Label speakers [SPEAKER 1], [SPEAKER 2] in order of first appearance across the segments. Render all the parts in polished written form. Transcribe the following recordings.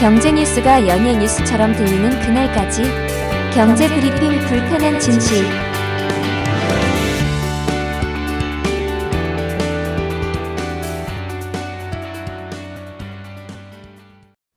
[SPEAKER 1] 경제 뉴스가 연예 뉴스처럼 들리는 그날까지 경제 브리핑 불편한 진실.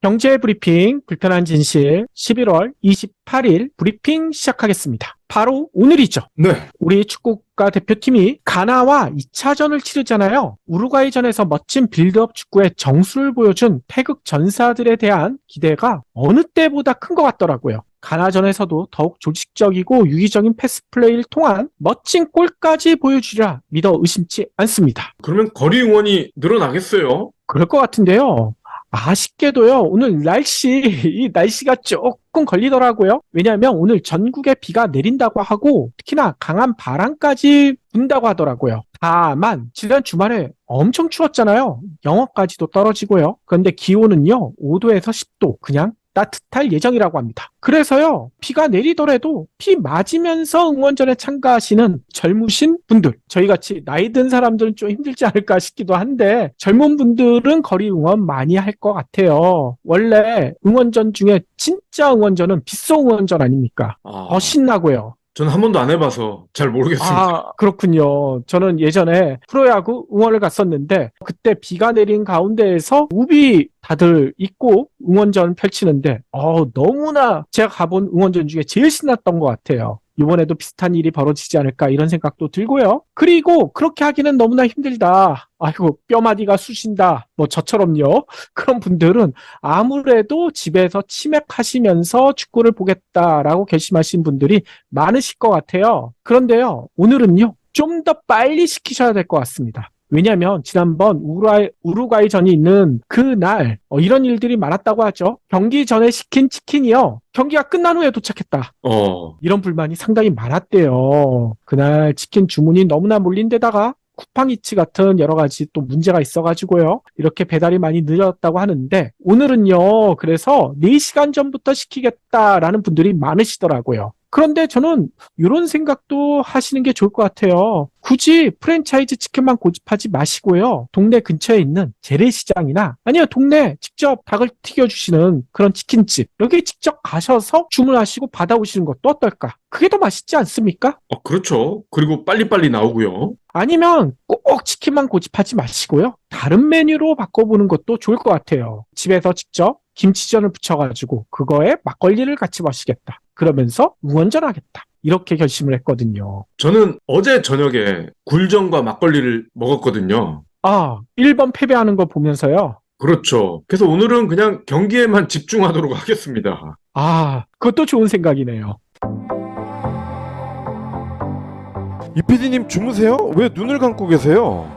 [SPEAKER 2] 경제 브리핑 불편한 진실 11월 28일 브리핑 시작하겠습니다. 바로 오늘이죠.
[SPEAKER 3] 네.
[SPEAKER 2] 우리 축구국가 대표팀이 가나와 2차전을 치르잖아요. 우루과이전에서 멋진 빌드업 축구의 정수를 보여준 태극 전사들에 대한 기대가 어느 때보다 큰 것 같더라고요. 가나전에서도 더욱 조직적이고 유기적인 패스 플레이를 통한 멋진 골까지 보여주리라 믿어 의심치 않습니다.
[SPEAKER 3] 그러면 거리 응원이 늘어나겠어요?
[SPEAKER 2] 그럴 것 같은데요. 아쉽게도요, 오늘 이 날씨가 조금 걸리더라고요. 왜냐하면 오늘 전국에 비가 내린다고 하고, 특히나 강한 바람까지 분다고 하더라고요. 다만, 지난 주말에 엄청 추웠잖아요. 영하까지도 떨어지고요. 그런데 기온은요, 5도에서 10도, 그냥 따뜻할 예정이라고 합니다. 그래서요, 비가 내리더라도 비 맞으면서 응원전에 참가하시는 젊으신 분들, 저희같이 나이 든 사람들은 좀 힘들지 않을까 싶기도 한데 젊은 분들은 거리 응원 많이 할 것 같아요. 원래 응원전 중에 진짜 응원전은 빗소 응원전 아닙니까? 더 신나고요.
[SPEAKER 3] 저는 한 번도 안 해봐서 잘 모르겠습니다.
[SPEAKER 2] 그렇군요. 저는 예전에 프로야구 응원을 갔었는데 그때 비가 내린 가운데에서 우비 다들 입고 응원전 펼치는데 너무나 제가 가본 응원전 중에 제일 신났던 것 같아요. 이번에도 비슷한 일이 벌어지지 않을까 이런 생각도 들고요. 그리고 그렇게 하기는 너무나 힘들다. 아이고 뼈마디가 쑤신다. 뭐 저처럼요. 그런 분들은 아무래도 집에서 치맥하시면서 축구를 보겠다라고 결심하신 분들이 많으실 것 같아요. 그런데요. 오늘은요. 좀 더 빨리 시키셔야 될 것 같습니다. 왜냐하면 지난번 우루과이전이 있는 그날 이런 일들이 많았다고 하죠. 경기 전에 시킨 치킨이요. 경기가 끝난 후에 도착했다. 이런 불만이 상당히 많았대요. 그날 치킨 주문이 너무나 몰린 데다가 쿠팡 이츠 같은 여러 가지 또 문제가 있어가지고요. 이렇게 배달이 많이 늦었다고 하는데 오늘은요. 그래서 4시간 전부터 시키겠다라는 분들이 많으시더라고요. 그런데 저는 이런 생각도 하시는 게 좋을 것 같아요. 굳이 프랜차이즈 치킨만 고집하지 마시고요. 동네 근처에 있는 재래시장이나 아니면 동네 직접 닭을 튀겨주시는 그런 치킨집 여기 직접 가셔서 주문하시고 받아오시는 것도 어떨까? 그게 더 맛있지 않습니까?
[SPEAKER 3] 그렇죠. 그리고 빨리빨리 나오고요.
[SPEAKER 2] 아니면 꼭 치킨만 고집하지 마시고요. 다른 메뉴로 바꿔보는 것도 좋을 것 같아요. 집에서 직접 김치전을 부쳐가지고 그거에 막걸리를 같이 마시겠다. 그러면서 응원전하겠다. 이렇게 결심을 했거든요.
[SPEAKER 3] 저는 어제 저녁에 굴전과 막걸리를 먹었거든요.
[SPEAKER 2] 1번 패배하는 거 보면서요.
[SPEAKER 3] 그렇죠. 그래서 오늘은 그냥 경기에만 집중하도록 하겠습니다.
[SPEAKER 2] 그것도 좋은 생각이네요.
[SPEAKER 4] 이 PD님 주무세요? 왜 눈을 감고 계세요?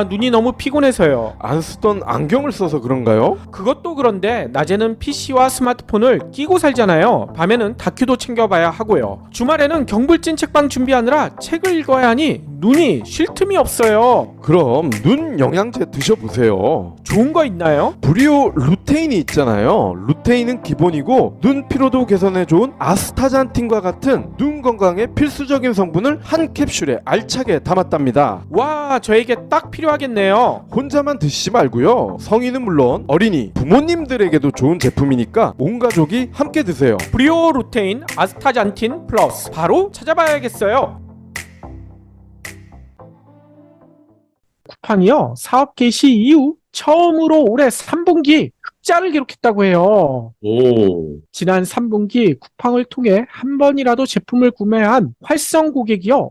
[SPEAKER 2] 눈이 너무 피곤해서요.
[SPEAKER 4] 안 쓰던 안경을 써서 그런가요?
[SPEAKER 2] 그것도 그런데 낮에는 PC와 스마트폰을 끼고 살잖아요. 밤에는 다큐도 챙겨봐야 하고요. 주말에는 경불진 책방 준비하느라 책을 읽어야 하니 눈이 쉴 틈이 없어요.
[SPEAKER 4] 그럼 눈 영양제 드셔보세요.
[SPEAKER 2] 좋은 거 있나요?
[SPEAKER 4] 브리오 루테인이 있잖아요. 루테인은 기본이고 눈 피로도 개선에 좋은 아스타잔틴과 같은 눈 건강에 필수적인 성분을 한 캡슐에 알차게 담았답니다.
[SPEAKER 2] 와, 저에게 딱 필요하겠네요.
[SPEAKER 4] 혼자만 드시지 말고요. 성인은 물론 어린이, 부모님들에게도 좋은 제품이니까 온 가족이 함께 드세요.
[SPEAKER 2] 브리오 루테인 아스타잔틴 플러스 바로 찾아봐야겠어요. 쿠팡이요. 사업 개시 이후 처음으로 올해 3분기 흑자를 기록했다고 해요. 지난 3분기 쿠팡을 통해 한 번이라도 제품을 구매한 활성 고객이요.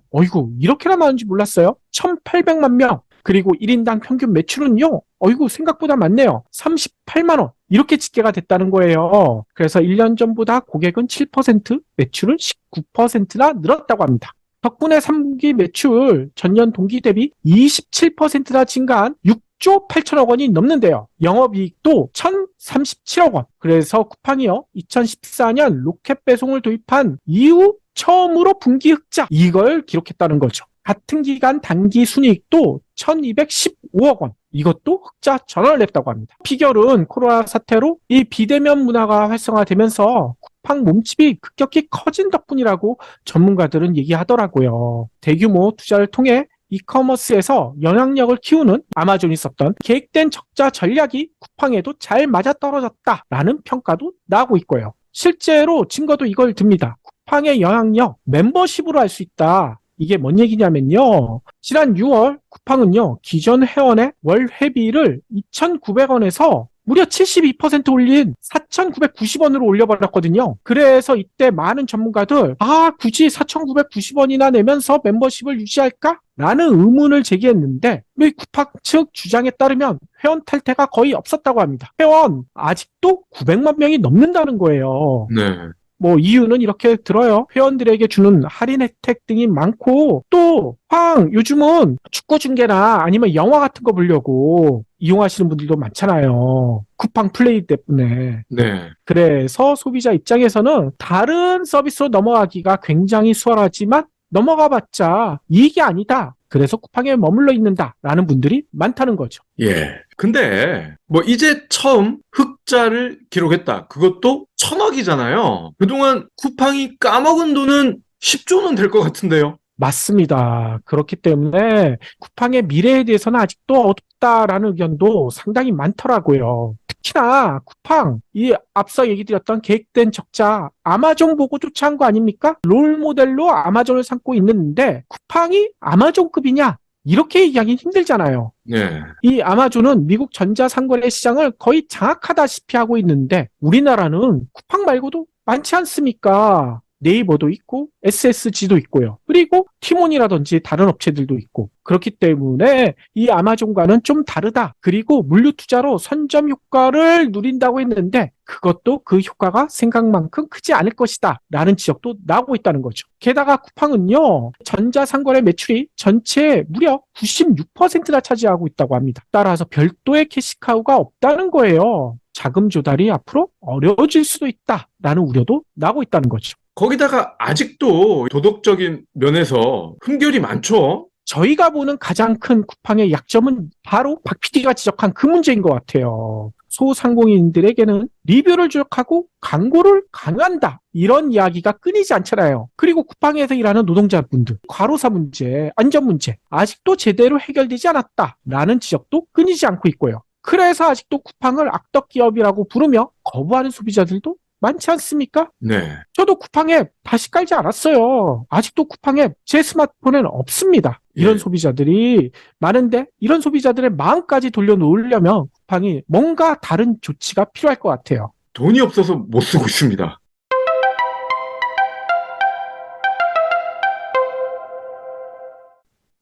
[SPEAKER 2] 이렇게나 많은지 몰랐어요. 1,800만 명. 그리고 1인당 평균 매출은요. 생각보다 많네요. 38만 원. 이렇게 집계가 됐다는 거예요. 그래서 1년 전보다 고객은 7%, 매출은 19%나 늘었다고 합니다. 덕분에 3분기 매출 전년 동기 대비 27%나 증가한 6조 8천억 원이 넘는데요. 영업이익도 1,037억 원. 그래서 쿠팡이요. 2014년 로켓 배송을 도입한 이후 처음으로 분기 흑자 이걸 기록했다는 거죠. 같은 기간 단기 순이익도 1,215억 원. 이것도 흑자 전환을 냈다고 합니다. 피결은 코로나 사태로 이 비대면 문화가 활성화되면서 쿠팡 몸집이 급격히 커진 덕분이라고 전문가들은 얘기하더라고요. 대규모 투자를 통해 이커머스에서 영향력을 키우는 아마존이 썼던 계획된 적자 전략이 쿠팡에도 잘 맞아떨어졌다라는 평가도 나오고 있고요. 실제로 증거도 이걸 듭니다. 쿠팡의 영향력 멤버십으로 알 수 있다. 이게 뭔 얘기냐면요. 지난 6월 쿠팡은요, 기존 회원의 월 회비를 2,900원에서 무려 72% 올린 4,990원으로 올려버렸거든요. 그래서 이때 많은 전문가들 굳이 4,990원이나 내면서 멤버십을 유지할까? 라는 의문을 제기했는데 이 쿠팡 측 주장에 따르면 회원 탈퇴가 거의 없었다고 합니다. 회원 아직도 900만 명이 넘는다는 거예요.
[SPEAKER 3] 네.
[SPEAKER 2] 이유는 이렇게 들어요. 회원들에게 주는 할인 혜택 등이 많고 또 요즘은 축구 중계나 아니면 영화 같은 거 보려고 이용하시는 분들도 많잖아요. 쿠팡 플레이 때문에.
[SPEAKER 3] 네.
[SPEAKER 2] 그래서 소비자 입장에서는 다른 서비스로 넘어가기가 굉장히 수월하지만 넘어가봤자 이익이 아니다. 그래서 쿠팡에 머물러 있는다라는 분들이 많다는 거죠.
[SPEAKER 3] 예. 근데 이제 처음 흑자를 기록했다. 그것도 1,000억이잖아요. 그동안 쿠팡이 까먹은 돈은 10조는 될 것 같은데요.
[SPEAKER 2] 맞습니다. 그렇기 때문에 쿠팡의 미래에 대해서는 아직도 어둡다라는 의견도 상당히 많더라고요. 특히나 쿠팡, 이 앞서 얘기 드렸던 계획된 적자 아마존 보고 쫓아한 거 아닙니까? 롤 모델로 아마존을 삼고 있는데 쿠팡이 아마존급이냐? 이렇게 얘기하기 힘들잖아요.
[SPEAKER 3] 네.
[SPEAKER 2] 이 아마존은 미국 전자상거래 시장을 거의 장악하다시피 하고 있는데 우리나라는 쿠팡 말고도 많지 않습니까? 네이버도 있고 SSG도 있고요. 그리고 티몬이라든지 다른 업체들도 있고 그렇기 때문에 이 아마존과는 좀 다르다. 그리고 물류 투자로 선점 효과를 누린다고 했는데 그것도 그 효과가 생각만큼 크지 않을 것이다 라는 지적도 나오고 있다는 거죠. 게다가 쿠팡은요, 전자상거래 매출이 전체의 무려 96%나 차지하고 있다고 합니다. 따라서 별도의 캐시카우가 없다는 거예요. 자금 조달이 앞으로 어려워질 수도 있다라는 우려도 나오고 있다는 거죠.
[SPEAKER 3] 거기다가 아직도 도덕적인 면에서 흠결이 많죠.
[SPEAKER 2] 저희가 보는 가장 큰 쿠팡의 약점은 바로 박 PD가 지적한 그 문제인 것 같아요. 소상공인들에게는 리뷰를 조작하고 광고를 강요한다. 이런 이야기가 끊이지 않잖아요. 그리고 쿠팡에서 일하는 노동자분들, 과로사 문제, 안전 문제 아직도 제대로 해결되지 않았다라는 지적도 끊이지 않고 있고요. 그래서 아직도 쿠팡을 악덕 기업이라고 부르며 거부하는 소비자들도 많지 않습니까?
[SPEAKER 3] 네.
[SPEAKER 2] 저도 쿠팡 앱 다시 깔지 않았어요. 아직도 쿠팡 앱 제 스마트폰에는 없습니다. 이런
[SPEAKER 3] 예.
[SPEAKER 2] 소비자들이 많은데 이런 소비자들의 마음까지 돌려놓으려면 쿠팡이 뭔가 다른 조치가 필요할 것 같아요.
[SPEAKER 3] 돈이 없어서 못 쓰고 있습니다.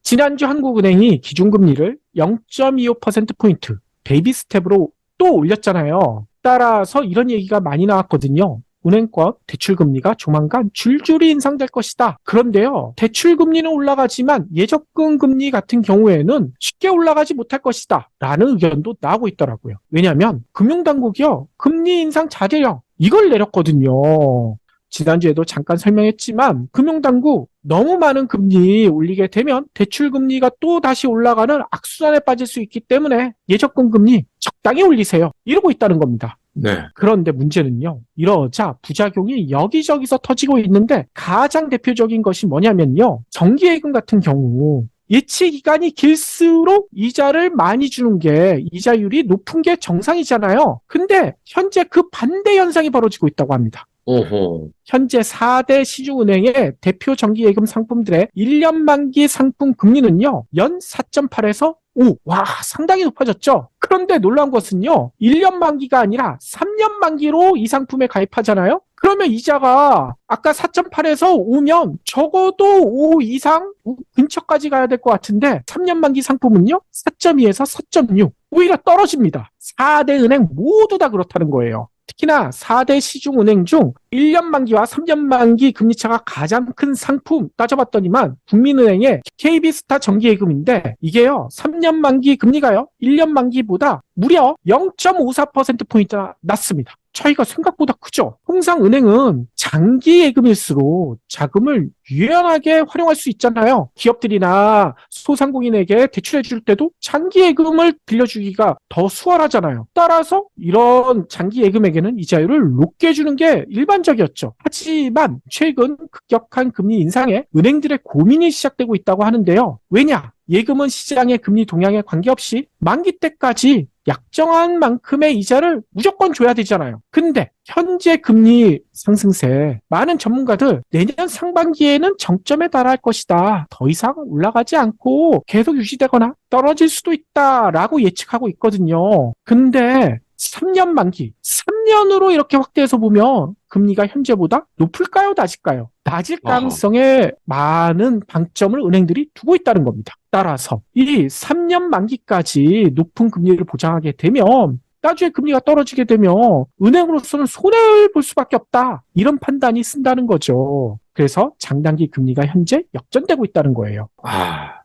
[SPEAKER 2] 지난주 한국은행이 기준금리를 0.25%포인트 베이비 스텝으로 또 올렸잖아요. 따라서 이런 얘기가 많이 나왔거든요. 은행권 대출금리가 조만간 줄줄이 인상될 것이다. 그런데요, 대출금리는 올라가지만 예적금 금리 같은 경우에는 쉽게 올라가지 못할 것이다. 라는 의견도 나오고 있더라고요. 왜냐하면 금융당국이요, 금리 인상 자제령 이걸 내렸거든요. 지난주에도 잠깐 설명했지만 금융당국 너무 많은 금리 올리게 되면 대출금리가 또 다시 올라가는 악순환에 빠질 수 있기 때문에 예적금 금리 적당히 올리세요. 이러고 있다는 겁니다.
[SPEAKER 3] 네.
[SPEAKER 2] 그런데 문제는요, 이러자 부작용이 여기저기서 터지고 있는데 가장 대표적인 것이 뭐냐면요, 정기예금 같은 경우 예치 기간이 길수록 이자를 많이 주는 게 이자율이 높은 게 정상이잖아요. 근데 현재 그 반대 현상이 벌어지고 있다고 합니다.
[SPEAKER 3] 오호.
[SPEAKER 2] 현재 4대 시중은행의 대표 정기예금 상품들의 1년 만기 상품 금리는요, 연 4.8에서 5. 와, 상당히 높아졌죠? 그런데 놀라운 것은요, 1년 만기가 아니라 3년 만기로 이 상품에 가입하잖아요? 그러면 이자가 아까 4.8에서 5면 적어도 5 이상 근처까지 가야 될 것 같은데 3년 만기 상품은요, 4.2에서 4.6. 오히려 떨어집니다. 4대 은행 모두 다 그렇다는 거예요. 특히나 4대 시중은행 중 1년 만기와 3년 만기 금리차가 가장 큰 상품 따져봤더니만 국민은행의 KB스타 정기예금인데 이게요, 3년 만기 금리가요 1년 만기보다 무려 0.54%포인트나 낮습니다. 차이가 생각보다 크죠. 통상 은행은 장기 예금일수록 자금을 유연하게 활용할 수 있잖아요. 기업들이나 소상공인에게 대출해 줄 때도 장기 예금을 빌려주기가 더 수월하잖아요. 따라서 이런 장기 예금에게는 이자율을 높게 주는 게 일반적이었죠. 하지만 최근 급격한 금리 인상에 은행들의 고민이 시작되고 있다고 하는데요. 왜냐? 예금은 시장의 금리 동향에 관계없이 만기 때까지 약정한 만큼의 이자를 무조건 줘야 되잖아요. 근데 현재 금리 상승세, 많은 전문가들 내년 상반기에는 정점에 달할 것이다. 더 이상 올라가지 않고 계속 유지되거나 떨어질 수도 있다라고 예측하고 있거든요. 근데 3년 만기, 3년으로 이렇게 확대해서 보면 금리가 현재보다 높을까요? 낮을까요? 낮을 가능성에 많은 방점을 은행들이 두고 있다는 겁니다. 따라서 이 3년 만기까지 높은 금리를 보장하게 되면 나중에 금리가 떨어지게 되면 은행으로서는 손해를 볼 수밖에 없다. 이런 판단이 쓴다는 거죠. 그래서 장단기 금리가 현재 역전되고 있다는 거예요.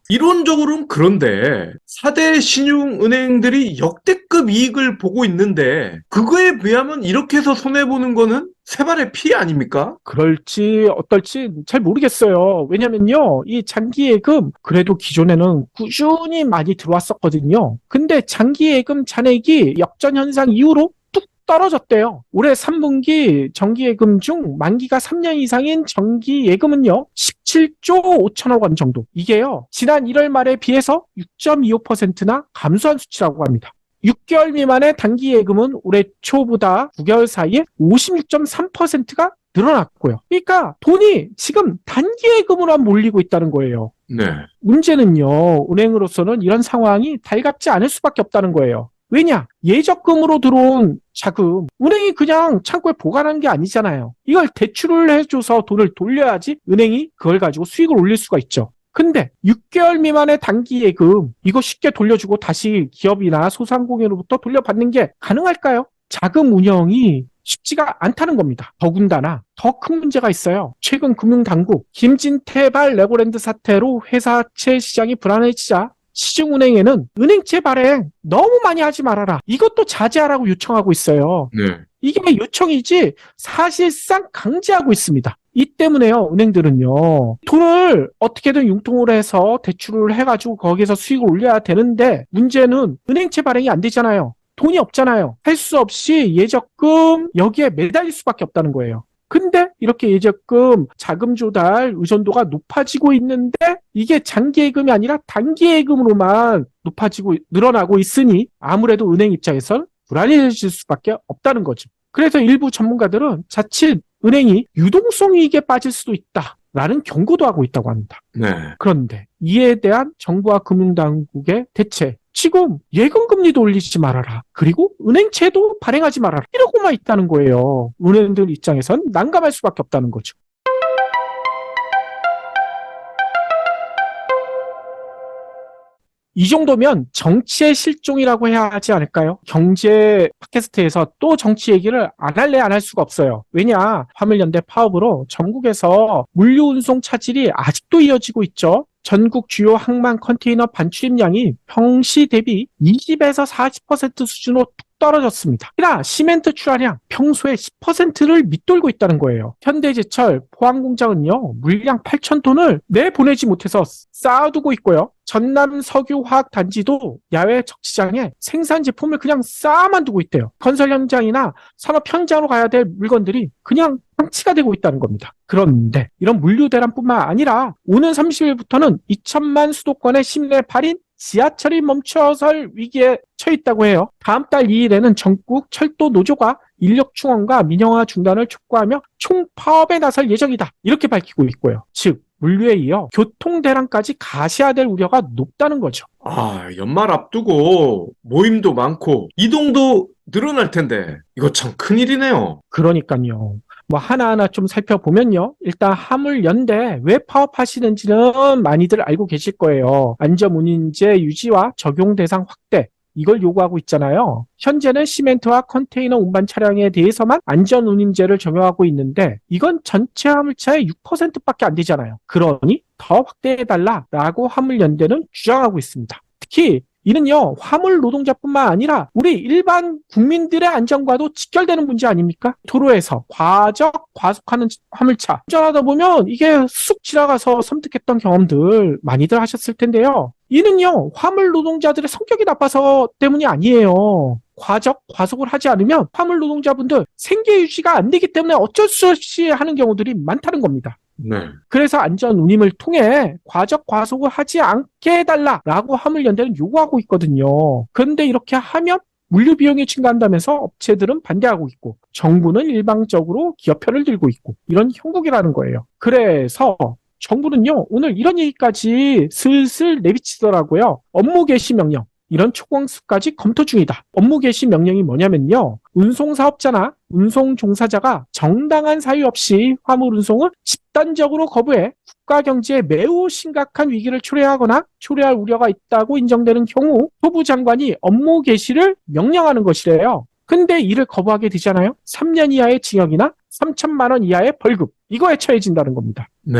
[SPEAKER 3] 이론적으로는 그런데 4대 신용은행들이 역대급 이익을 보고 있는데 그거에 비하면 이렇게 해서 손해보는 거는 세발의 피해 아닙니까?
[SPEAKER 2] 그럴지 어떨지 잘 모르겠어요. 왜냐면요, 이 장기예금 그래도 기존에는 꾸준히 많이 들어왔었거든요. 근데 장기예금 잔액이 역전 현상 이후로 뚝 떨어졌대요. 올해 3분기 정기예금 중 만기가 3년 이상인 정기예금은요 17조 5천억 원 정도. 이게요 지난 1월 말에 비해서 6.25%나 감소한 수치라고 합니다. 6개월 미만의 단기예금은 올해 초보다 9개월 사이에 56.3%가 늘어났고요. 그러니까 돈이 지금 단기예금으로만 몰리고 있다는 거예요.
[SPEAKER 3] 네.
[SPEAKER 2] 문제는요, 은행으로서는 이런 상황이 달갑지 않을 수밖에 없다는 거예요. 왜냐? 예적금으로 들어온 자금, 은행이 그냥 창고에 보관한 게 아니잖아요. 이걸 대출을 해줘서 돈을 돌려야지 은행이 그걸 가지고 수익을 올릴 수가 있죠. 근데 6개월 미만의 단기예금, 이거 쉽게 돌려주고 다시 기업이나 소상공인으로부터 돌려받는 게 가능할까요? 자금 운영이 쉽지가 않다는 겁니다. 더군다나 더 큰 문제가 있어요. 최근 금융당국 김진태발 레고랜드 사태로 회사채 시장이 불안해지자 시중은행에는 은행채 발행 너무 많이 하지 말아라. 이것도 자제하라고 요청하고 있어요.
[SPEAKER 3] 네.
[SPEAKER 2] 이게 요청이지 사실상 강제하고 있습니다. 이 때문에요, 은행들은요. 돈을 어떻게든 융통을 해서 대출을 해가지고 거기에서 수익을 올려야 되는데 문제는 은행채 발행이 안 되잖아요. 돈이 없잖아요. 할 수 없이 예적금 여기에 매달릴 수밖에 없다는 거예요. 근데 이렇게 예적금 자금 조달 의존도가 높아지고 있는데 이게 장기예금이 아니라 단기예금으로만 늘어나고 있으니 아무래도 은행 입장에선 불안해질 수밖에 없다는 거죠. 그래서 일부 전문가들은 자칫 은행이 유동성 위기에 빠질 수도 있다라는 경고도 하고 있다고 합니다.
[SPEAKER 3] 네.
[SPEAKER 2] 그런데 이에 대한 정부와 금융당국의 대책, 지금 예금금리도 올리지 말아라. 그리고 은행채도 발행하지 말아라. 이러고만 있다는 거예요. 은행들 입장에선 난감할 수밖에 없다는 거죠. 이 정도면 정치의 실종이라고 해야 하지 않을까요? 경제 팟캐스트에서 또 정치 얘기를 안 할래 안 할 수가 없어요. 왜냐? 화물연대 파업으로 전국에서 물류운송 차질이 아직도 이어지고 있죠. 전국 주요 항만 컨테이너 반출입량이 평시 대비 20에서 40% 수준으로 뚝 떨어졌습니다. 특히나 시멘트 출하량 평소에 10%를 밑돌고 있다는 거예요. 현대제철 포항공장은요, 물량 8,000톤을 내보내지 못해서 쌓아두고 있고요. 전남 석유화학단지도 야외 적시장에 생산 제품을 그냥 쌓아만 두고 있대요. 건설 현장이나 산업 현장으로 가야 될 물건들이 그냥 방치가 되고 있다는 겁니다. 그런데 이런 물류 대란뿐만 아니라 오는 30일부터는 2천만 수도권의 시민의 발인 지하철이 멈춰설 위기에 처해 있다고 해요. 다음 달 2일에는 전국 철도 노조가 인력 충원과 민영화 중단을 촉구하며 총파업에 나설 예정이다. 이렇게 밝히고 있고요. 즉 물류에 이어 교통 대란까지 가시화될 우려가 높다는 거죠.
[SPEAKER 3] 연말 앞두고 모임도 많고 이동도 늘어날 텐데 이거 참 큰일이네요.
[SPEAKER 2] 그러니까요. 하나하나 좀 살펴보면요. 일단 화물연대 왜 파업하시는지는 많이들 알고 계실 거예요. 안전운임제 유지와 적용 대상 확대. 이걸 요구하고 있잖아요. 현재는 시멘트와 컨테이너 운반 차량에 대해서만 안전운임제를 적용하고 있는데 이건 전체 화물차의 6%밖에 안 되잖아요. 그러니 더 확대해달라라고 화물연대는 주장하고 있습니다. 특히 이는요, 화물 노동자뿐만 아니라 우리 일반 국민들의 안전과도 직결되는 문제 아닙니까? 도로에서 과속하는 화물차 운전하다 보면 이게 쑥 지나가서 섬뜩했던 경험들 많이들 하셨을 텐데요. 이는요, 화물 노동자들의 성격이 나빠서 때문이 아니에요. 과속을 하지 않으면 화물 노동자분들 생계 유지가 안 되기 때문에 어쩔 수 없이 하는 경우들이 많다는 겁니다.
[SPEAKER 3] 네.
[SPEAKER 2] 그래서 안전 운임을 통해 과적 과속을 하지 않게 해달라라고 화물연대는 요구하고 있거든요. 그런데 이렇게 하면 물류 비용이 증가한다면서 업체들은 반대하고 있고 정부는 일방적으로 기업 편을 들고 있고 이런 형국이라는 거예요. 그래서 정부는요, 오늘 이런 얘기까지 슬슬 내비치더라고요. 업무 개시 명령, 이런 초공수까지 검토 중이다. 업무 개시 명령이 뭐냐면요, 운송사업자나 운송종사자가 정당한 사유 없이 화물 운송을 집단적으로 거부해 국가 경제에 매우 심각한 위기를 초래하거나 초래할 우려가 있다고 인정되는 경우 소부 장관이 업무 개시를 명령하는 것이래요. 근데 이를 거부하게 되잖아요. 3년 이하의 징역이나 3천만 원 이하의 벌금, 이거에 처해진다는 겁니다.
[SPEAKER 3] 네.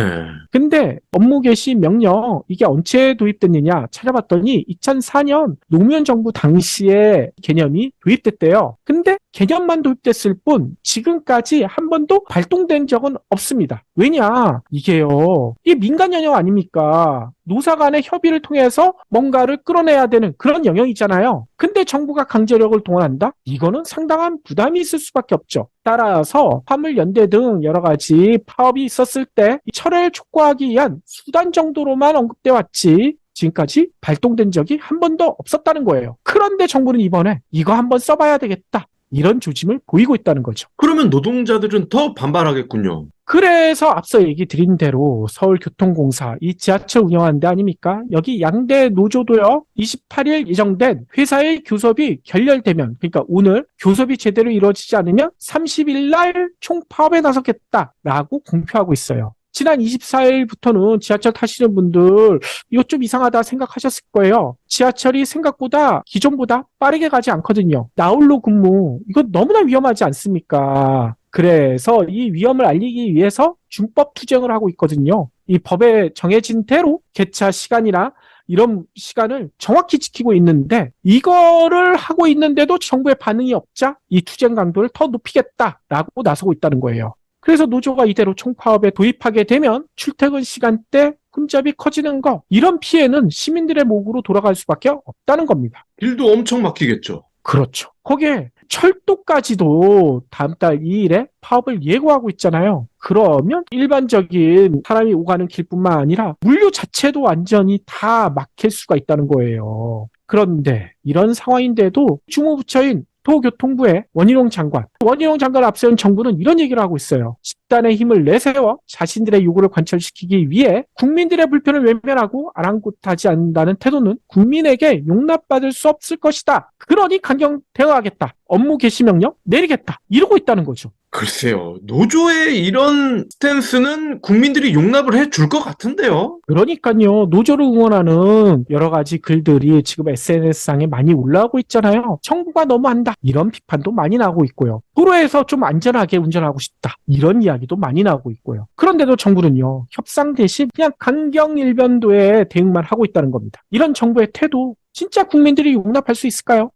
[SPEAKER 2] 근데 업무 개시 명령 이게 언제 도입됐느냐 찾아봤더니 2004년 노무현 정부 당시에 개념이 도입됐대요. 근데 개념만 도입됐을 뿐 지금까지 한 번도 발동된 적은 없습니다. 왜냐? 이게요, 이게 민간 영역 아닙니까? 노사 간의 협의를 통해서 뭔가를 끌어내야 되는 그런 영역이잖아요. 근데 정부가 강제력을 동원한다? 이거는 상당한 부담이 있을 수밖에 없죠. 따라서 화물연대 등 여러 가지 파업이 있었을 때 이 철회를 촉구하기 위한 수단 정도로만 언급돼 왔지 지금까지 발동된 적이 한 번도 없었다는 거예요. 그런데 정부는 이번에 이거 한번 써봐야 되겠다, 이런 조짐을 보이고 있다는 거죠.
[SPEAKER 3] 그러면 노동자들은 더 반발하겠군요.
[SPEAKER 2] 그래서 앞서 얘기 드린 대로 서울교통공사 이 지하철 운영하는 데 아닙니까? 여기 양대 노조도요, 28일 예정된 회사의 교섭이 결렬되면, 그러니까 오늘 교섭이 제대로 이루어지지 않으면 30일 날 총파업에 나서겠다라고 공표하고 있어요. 지난 24일부터는 지하철 타시는 분들 이거 좀 이상하다 생각하셨을 거예요. 지하철이 생각보다 기존보다 빠르게 가지 않거든요. 나홀로 근무, 이거 너무나 위험하지 않습니까? 그래서 이 위험을 알리기 위해서 준법 투쟁을 하고 있거든요. 이 법에 정해진 대로 개차 시간이나 이런 시간을 정확히 지키고 있는데 이거를 하고 있는데도 정부의 반응이 없자 이 투쟁 강도를 더 높이겠다라고 나서고 있다는 거예요. 그래서 노조가 이대로 총파업에 도입하게 되면 출퇴근 시간대 흠잡이 커지는 거, 이런 피해는 시민들의 목으로 돌아갈 수밖에 없다는 겁니다.
[SPEAKER 3] 길도 엄청 막히겠죠.
[SPEAKER 2] 그렇죠. 거기에 철도까지도 다음 달 2일에 파업을 예고하고 있잖아요. 그러면 일반적인 사람이 오가는 길뿐만 아니라 물류 자체도 완전히 다 막힐 수가 있다는 거예요. 그런데 이런 상황인데도 주무부처인 도교통부의 원희룡 장관을 앞세운 정부는 이런 얘기를 하고 있어요. 집단의 힘을 내세워 자신들의 요구를 관철시키기 위해 국민들의 불편을 외면하고 아랑곳하지 않는다는 태도는 국민에게 용납받을 수 없을 것이다. 그러니 강경 대응하겠다. 업무 개시 명령 내리겠다. 이러고 있다는 거죠.
[SPEAKER 3] 글쎄요, 노조의 이런 스탠스는 국민들이 용납을 해줄 것 같은데요.
[SPEAKER 2] 그러니까요, 노조를 응원하는 여러 가지 글들이 지금 SNS상에 많이 올라오고 있잖아요. 정부가 너무한다, 이런 비판도 많이 나오고 있고요. 도로에서 좀 안전하게 운전하고 싶다, 이런 이야기도 많이 나오고 있고요. 그런데도 정부는요, 협상 대신 그냥 강경일변도의 대응만 하고 있다는 겁니다. 이런 정부의 태도 진짜 국민들이 용납할 수 있을까요?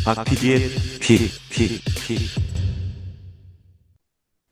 [SPEAKER 5] 박 PD의 픽.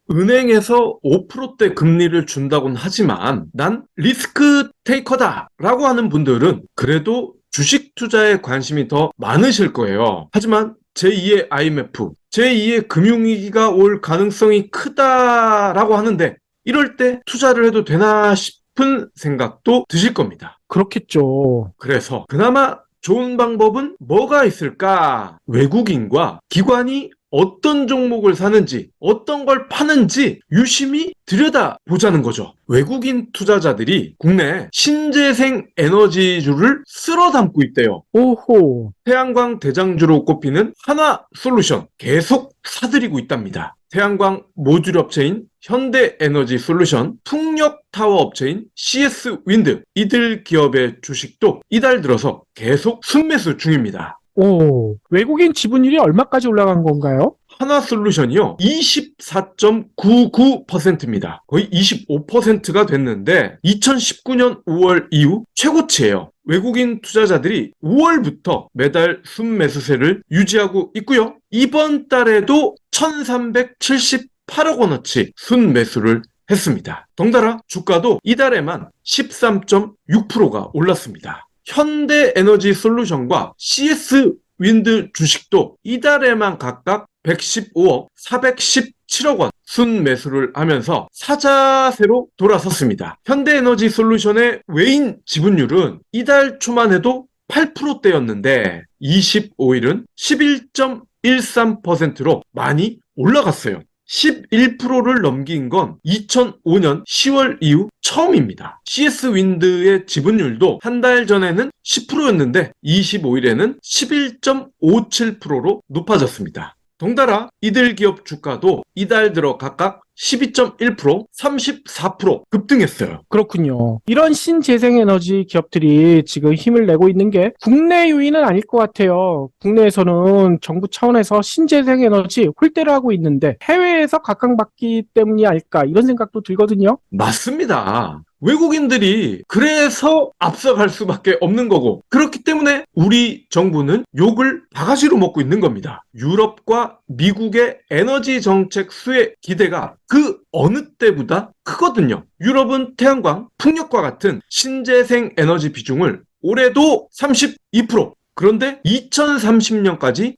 [SPEAKER 3] 은행에서 5%대 금리를 준다고는 하지만 난 리스크 테이커다 라고 하는 분들은 그래도 주식 투자에 관심이 더 많으실 거예요. 하지만 제2의 IMF, 제2의 금융위기가 올 가능성이 크다라고 하는데 이럴 때 투자를 해도 되나 싶은 생각도 드실 겁니다.
[SPEAKER 2] 그렇겠죠.
[SPEAKER 3] 그래서 그나마 좋은 방법은 뭐가 있을까? 외국인과 기관이 어떤 종목을 사는지, 어떤 걸 파는지 유심히 들여다보자는 거죠. 외국인 투자자들이 국내 신재생 에너지주를 쓸어 담고 있대요.
[SPEAKER 2] 오호.
[SPEAKER 3] 태양광 대장주로 꼽히는 한화솔루션 계속 사들이고 있답니다. 태양광 모듈 업체인 현대에너지솔루션, 풍력타워 업체인 CS윈드, 이들 기업의 주식도 이달 들어서 계속 순매수 중입니다.
[SPEAKER 2] 오, 외국인 지분율이 얼마까지 올라간 건가요?
[SPEAKER 3] 한화솔루션이요, 24.99%입니다. 거의 25%가 됐는데 2019년 5월 이후 최고치예요. 외국인 투자자들이 5월부터 매달 순매수세를 유지하고 있고요. 이번 달에도 1,378억 원어치 순매수를 했습니다. 덩달아 주가도 이달에만 13.6%가 올랐습니다. 현대에너지솔루션과 CS 윈드 주식도 이달에만 각각 115억, 417억 원 순매수를 하면서 사자세로 돌아섰습니다. 현대에너지 솔루션의 외인 지분율은 이달 초만 해도 8%대였는데 25일은 11.13%로 많이 올라갔어요. 11%를 넘긴 건 2005년 10월 이후 처음입니다. CS 윈드의 지분율도 한 달 전에는 10%였는데 25일에는 11.57%로 높아졌습니다. 덩달아 이들 기업 주가도 이달 들어 각각 12.1%, 34% 급등했어요.
[SPEAKER 2] 그렇군요. 이런 신재생에너지 기업들이 지금 힘을 내고 있는 게 국내 요인은 아닐 것 같아요. 국내에서는 정부 차원에서 신재생에너지 홀대를 하고 있는데 해외에서 각광받기 때문이 아닐까 이런 생각도 들거든요.
[SPEAKER 3] 맞습니다. 외국인들이 그래서 앞서갈 수밖에 없는 거고, 그렇기 때문에 우리 정부는 욕을 바가지로 먹고 있는 겁니다. 유럽과 미국의 에너지 정책 수혜 기대가 그 어느 때보다 크거든요. 유럽은 태양광, 풍력과 같은 신재생 에너지 비중을 올해도 32%, 그런데 2030년까지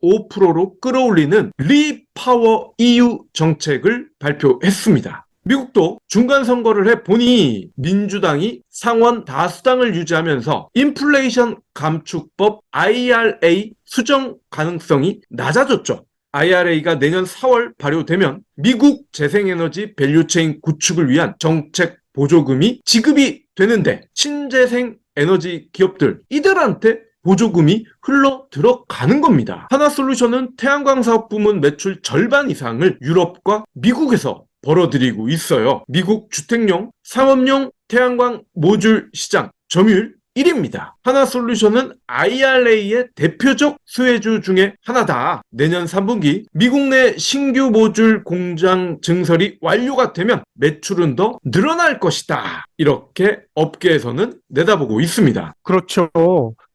[SPEAKER 3] 45%로 끌어올리는 리파워 EU 정책을 발표했습니다. 미국도 중간선거를 해보니 민주당이 상원 다수당을 유지하면서 인플레이션 감축법 IRA 수정 가능성이 낮아졌죠. IRA가 내년 4월 발효되면 미국 재생에너지 밸류체인 구축을 위한 정책 보조금이 지급이 되는데 신재생 에너지 기업들 이들한테 보조금이 흘러 들어가는 겁니다. 하나솔루션은 태양광 사업 부문 매출 절반 이상을 유럽과 미국에서 벌어들이고 있어요. 미국 주택용, 상업용 태양광 모듈 시장 점유율 1위입니다. 하나솔루션은 IRA의 대표적 수혜주 중에 하나다. 내년 3분기 미국 내 신규 모듈 공장 증설이 완료가 되면 매출은 더 늘어날 것이다. 이렇게 업계에서는 내다보고 있습니다.
[SPEAKER 2] 그렇죠.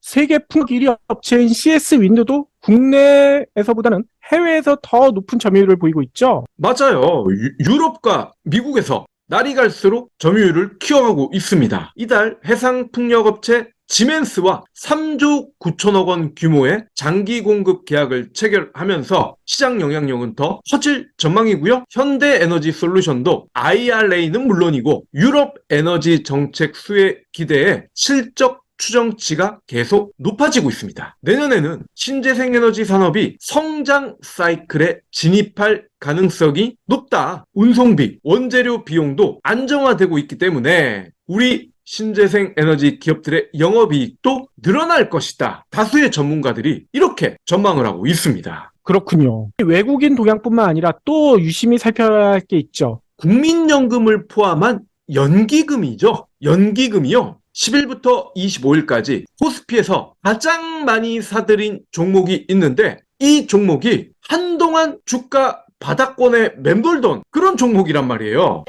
[SPEAKER 2] 세계 풍력 1위 업체인 CS 윈드도 국내에서보다는 해외에서 더 높은 점유율을 보이고 있죠.
[SPEAKER 3] 맞아요. 유럽과 미국에서 날이 갈수록 점유율을 키워가고 있습니다. 이달 해상풍력업체 지멘스와 3조 9천억 원 규모의 장기 공급 계약을 체결하면서 시장 영향력은 더 커질 전망이고요. 현대에너지 솔루션도 IRA는 물론이고 유럽 에너지 정책 수혜 기대에 실적 추정치가 계속 높아지고 있습니다. 내년에는 신재생에너지 산업이 성장 사이클에 진입할 가능성이 높다. 운송비, 원재료 비용도 안정화되고 있기 때문에 우리 신재생에너지 기업들의 영업이익도 늘어날 것이다. 다수의 전문가들이 이렇게 전망을 하고 있습니다.
[SPEAKER 2] 그렇군요. 외국인 동향뿐만 아니라 또 유심히 살펴야 할 게 있죠.
[SPEAKER 3] 국민연금을 포함한 연기금이죠. 연기금이요. 10일부터 25일까지 코스피에서 가장 많이 사들인 종목이 있는데 이 종목이 한동안 주가 바닥권에 맴돌던 그런 종목이란 말이에요.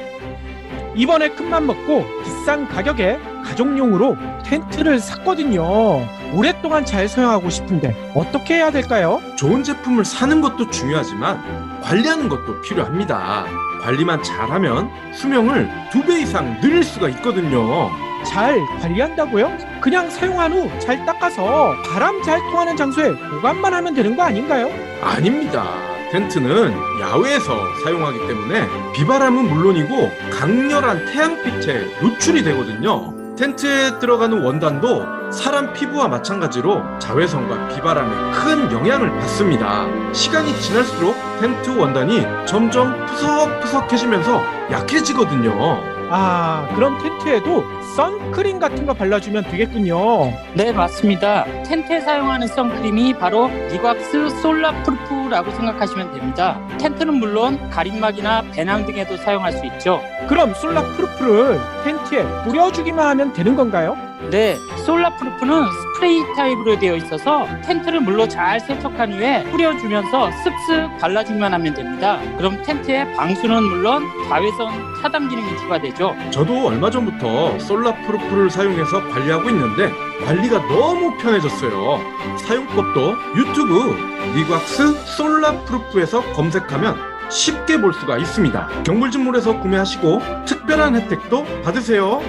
[SPEAKER 2] 이번에 큰맘 먹고 비싼 가격에 가족용으로 텐트를 샀거든요. 오랫동안 잘 사용하고 싶은데 어떻게 해야 될까요?
[SPEAKER 3] 좋은 제품을 사는 것도 중요하지만 관리하는 것도 필요합니다. 관리만 잘하면 수명을 2배 이상 늘릴 수가 있거든요.
[SPEAKER 2] 잘 관리한다고요? 그냥 사용한 후 잘 닦아서 바람 잘 통하는 장소에 보관만 하면 되는 거 아닌가요?
[SPEAKER 3] 아닙니다. 텐트는 야외에서 사용하기 때문에 비바람은 물론이고 강렬한 태양빛에 노출이 되거든요. 텐트에 들어가는 원단도 사람 피부와 마찬가지로 자외선과 비바람에 큰 영향을 받습니다. 시간이 지날수록 텐트 원단이 점점 푸석푸석해지면서 약해지거든요.
[SPEAKER 2] 아, 그럼 텐트에도 선크림 같은 거 발라주면 되겠군요.
[SPEAKER 6] 네, 맞습니다. 텐트에 사용하는 선크림이 바로 니곽스 솔라프루프라고 생각하시면 됩니다. 텐트는 물론 가림막이나 배낭 등에도 사용할 수 있죠.
[SPEAKER 2] 그럼 솔라프루프를 텐트에 뿌려주기만 하면 되는 건가요?
[SPEAKER 6] 네, 솔라프루프는 스프레이 타입으로 되어 있어서 텐트를 물로 잘 세척한 후에 뿌려주면서 쓱쓱 발라주기만 하면 됩니다. 그럼 텐트에 방수는 물론 자외선 차단 기능이 추가되죠.
[SPEAKER 3] 저도 얼마 전부터 솔라프루프를 사용해서 관리하고 있는데 관리가 너무 편해졌어요. 사용법도 유튜브 니곽스 솔라프루프에서 검색하면 쉽게 볼 수가 있습니다. 경물진몰에서 구매하시고 특별한 혜택도 받으세요.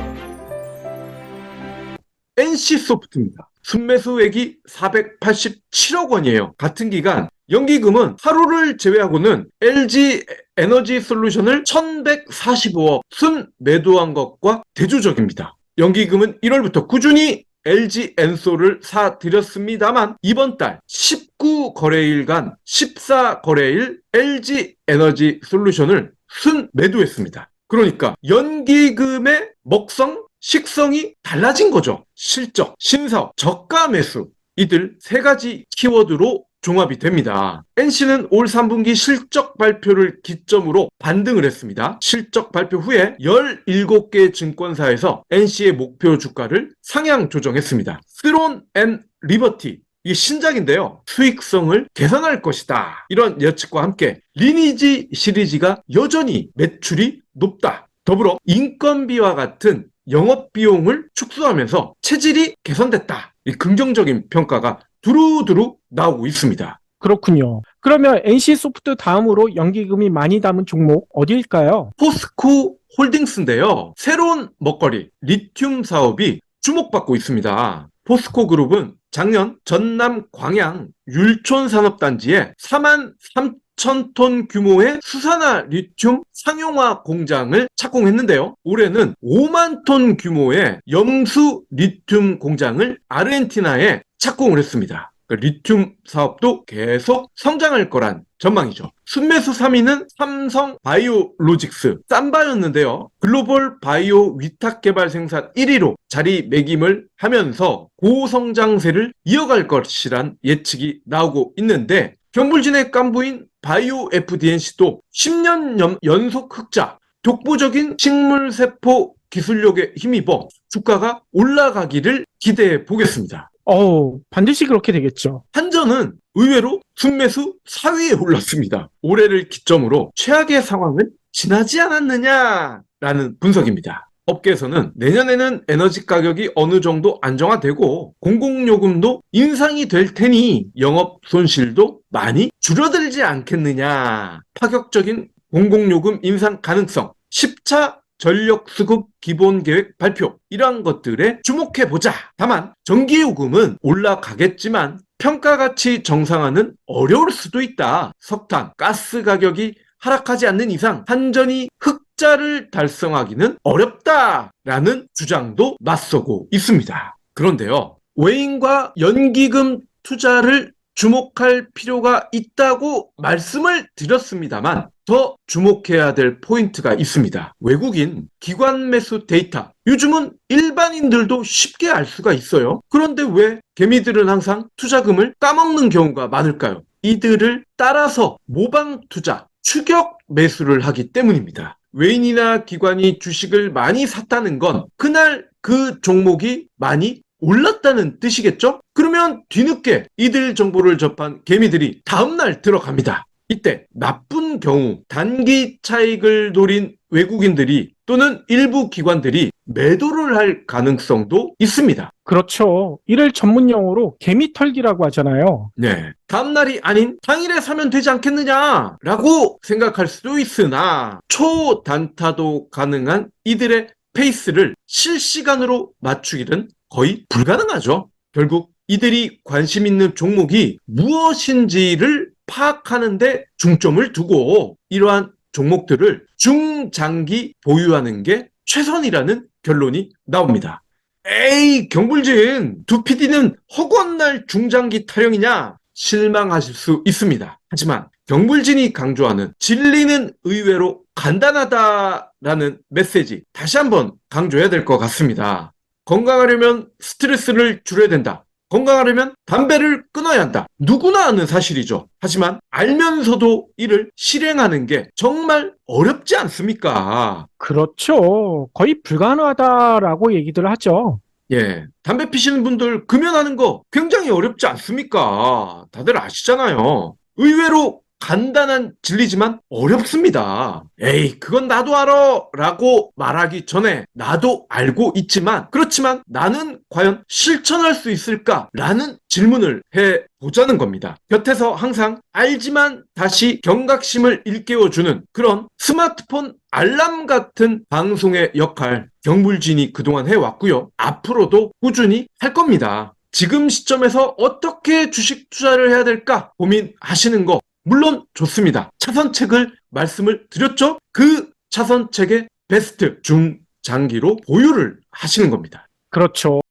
[SPEAKER 3] NC소프트입니다. 순매수액이 487억 원이에요. 같은 기간 연기금은 하루를 제외하고는 LG 에너지 솔루션을 1145억 순매도한 것과 대조적입니다. 연기금은 1월부터 꾸준히 LG 엔솔을 사들였습니다만 이번 달 19거래일간 14거래일 LG 에너지 솔루션을 순매도했습니다. 그러니까 연기금의 먹성, 식성이 달라진 거죠. 실적, 신사업, 저가 매수 이들 세 가지 키워드로 종합이 됩니다. NC는 올 3분기 실적 발표를 기점으로 반등을 했습니다. 실적 발표 후에 17개 증권사에서 NC의 목표 주가를 상향 조정했습니다. 스론 앤 리버티, 이게 신작인데요. 수익성을 개선할 것이다. 이런 예측과 함께 리니지 시리즈가 여전히 매출이 높다. 더불어 인건비와 같은 영업비용을 축소하면서 체질이 개선됐다. 이 긍정적인 평가가 두루두루 나오고 있습니다.
[SPEAKER 2] 그렇군요. 그러면 NC소프트 다음으로 연기금이 많이 남은 종목 어디일까요?
[SPEAKER 3] 포스코 홀딩스인데요. 새로운 먹거리 리튬 사업이 주목받고 있습니다. 포스코 그룹은 작년 전남 광양 율촌산업단지에 4만 3천 톤 규모의 수산화 리튬 상용화 공장을 착공했는데요. 올해는 5만 톤 규모의 염수 리튬 공장을 아르헨티나에 착공을 했습니다. 리튬 사업도 계속 성장할 거란 전망이죠. 순매수 3위는 삼성 바이오로직스 쌈바였는데요. 글로벌 바이오 위탁 개발 생산 1위로 자리매김을 하면서 고성장세를 이어갈 것이란 예측이 나오고 있는데 경불진의 깐부인 바이오 FDNC도 10년 연속 흑자, 독보적인 식물세포 기술력에 힘입어 주가가 올라가기를 기대해 보겠습니다.
[SPEAKER 2] 반드시 그렇게 되겠죠.
[SPEAKER 3] 한전은 의외로 순매수 4위에 올랐습니다. 올해를 기점으로 최악의 상황은 지나지 않았느냐라는 분석입니다. 업계에서는 내년에는 에너지 가격이 어느 정도 안정화되고 공공요금도 인상이 될 테니 영업 손실도 많이 줄어들지 않겠느냐. 파격적인 공공요금 인상 가능성, 10차 전력수급 기본계획 발표 이러한 것들에 주목해보자. 다만 전기요금은 올라가겠지만 평가가치 정상화는 어려울 수도 있다. 석탄, 가스 가격이 하락하지 않는 이상 한전이 흑자를 달성하기는 어렵다라는 주장도 맞서고 있습니다. 그런데요, 외인과 연기금 투자를 주목할 필요가 있다고 말씀을 드렸습니다만 더 주목해야 될 포인트가 있습니다. 외국인 기관 매수 데이터. 요즘은 일반인들도 쉽게 알 수가 있어요. 그런데 왜 개미들은 항상 투자금을 까먹는 경우가 많을까요? 이들을 따라서 모방 투자, 추격 매수를 하기 때문입니다. 외인이나 기관이 주식을 많이 샀다는 건 그날 그 종목이 많이 올랐다는 뜻이겠죠? 그러면 뒤늦게 이들 정보를 접한 개미들이 다음날 들어갑니다. 이때 나쁜 경우 단기 차익을 노린 외국인들이 또는 일부 기관들이 매도를 할 가능성도 있습니다.
[SPEAKER 2] 그렇죠. 이를 전문 용어로 개미털기라고 하잖아요.
[SPEAKER 3] 네. 다음날이 아닌 당일에 사면 되지 않겠느냐라고 생각할 수도 있으나 초단타도 가능한 이들의 페이스를 실시간으로 맞추기는 거의 불가능하죠. 결국 이들이 관심 있는 종목이 무엇인지를 파악하는 데 중점을 두고 이러한 종목들을 중장기 보유하는 게 최선이라는 결론이 나옵니다. 에이, 경불진, 두 PD는 허구한 중장기 타령이냐? 실망하실 수 있습니다. 하지만 경불진이 강조하는 진리는 의외로 간단하다라는 메시지 다시 한번 강조해야 될 것 같습니다. 건강하려면 스트레스를 줄여야 된다. 건강하려면 담배를 끊어야 한다. 누구나 아는 사실이죠. 하지만 알면서도 이를 실행하는 게 정말 어렵지 않습니까?
[SPEAKER 2] 그렇죠. 거의 불가능하다라고 얘기들 하죠.
[SPEAKER 3] 예, 담배 피시는 분들 금연하는 거 굉장히 어렵지 않습니까? 다들 아시잖아요. 의외로 간단한 진리지만 어렵습니다. 에이, 그건 나도 알아! 라고 말하기 전에 나도 알고 있지만 그렇지만 나는 과연 실천할 수 있을까? 라는 질문을 해보자는 겁니다. 곁에서 항상 알지만 다시 경각심을 일깨워주는 그런 스마트폰 알람 같은 방송의 역할 경불진이 그동안 해왔고요. 앞으로도 꾸준히 할 겁니다. 지금 시점에서 어떻게 주식 투자를 해야 될까 고민하시는 거 물론 좋습니다. 차선책을 말씀을 드렸죠? 그 차선책의 베스트 중장기로 보유를 하시는 겁니다.
[SPEAKER 2] 그렇죠.